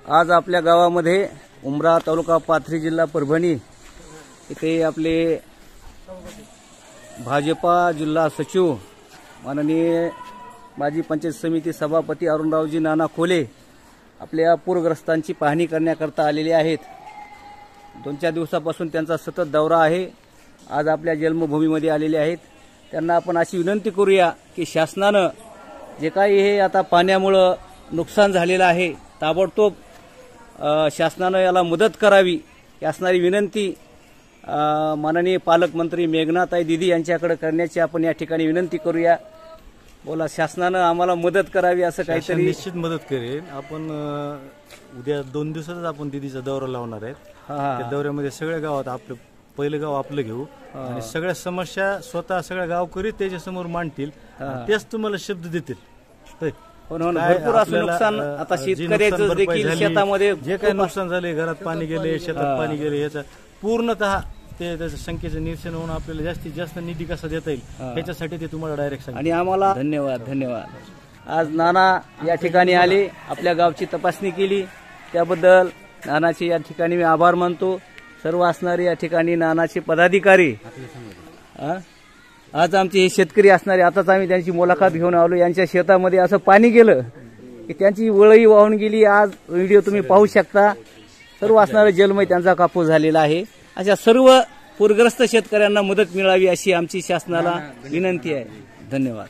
आज आपल्या गावामध्ये उमरा तालुका पाथरी जिल्हा परभणी इथे आपले भाजपा जिल्हा सचिव माननीय माजी पंचायत समिती सभापती अरुणरावजी नाना खोले आपल्या पूरग्रस्तांची पाहणी करण्याकरता आलेले आहेत। 2-4 दिवसापासून त्यांचा सतत दौरा आहे। आज आपल्या जन्मभूमीमध्ये आलेले आहेत। त्यांना आपण अशी विनंती करूया की शासनाने जे काही हे आता पाण्यामुळे नुकसान झालेलं आहे ताबडतोब शासनाने याला मदत करावी ही असणारी विनंती माननीय पालकमंत्री मेघनाताई दीदी यांच्याकडे करण्याची आपण या ठिकाणी विनंती करूया। बोला, शासनाने आम्हाला मदत करावी असं काहीतरी। निश्चित मदत करेल। आपण उद्या 2 दिवसातच आपण दीदीचा दौरा लावणार आहेत। त्या दौऱ्यामध्ये सगळ्या गावात आपलं पहिलं गाव आपलं घेऊ आणि सगळ्या समस्या स्वतः सगळ्या गावकरी त्याच्या समोर मांडतील, तेच तुम्हाला शब्द देतील। भरपूर असं नुकसान आता शेतकऱ्याचं देखील शेतामध्ये जे काही नुकसान झाले, घरात पाणी गेले, शेतात पाणी गेले, याचा पूर्णतः ते त्याचं संख्येचं निरसन होऊन आपल्याला जास्तीत जास्त निधी कसा देता येईल याच्यासाठी ते तुम्हाला डायरेक्ट सांगा। आणि आम्हाला धन्यवाद। आज नाना या ठिकाणी आले, आपल्या गावची तपासणी केली, त्याबद्दल नानाचे या ठिकाणी मी आभार मानतो। सर्व असणारे या ठिकाणी नानाचे पदाधिकारी, आज आमचे हे शेतकरी असणारे, आताच आम्ही त्यांची मुलाखत घेऊन आलो। यांच्या शेतामध्ये असं पाणी गेलं की त्यांची वळही वाहून गेली। आज व्हिडिओ तुम्ही पाहू शकता, सर्व असणारे जलमय त्यांचा कापूस झालेला आहे। अशा सर्व पूरग्रस्त शेतकऱ्यांना मदत मिळावी अशी आमची शासनाला विनंती आहे। धन्यवाद।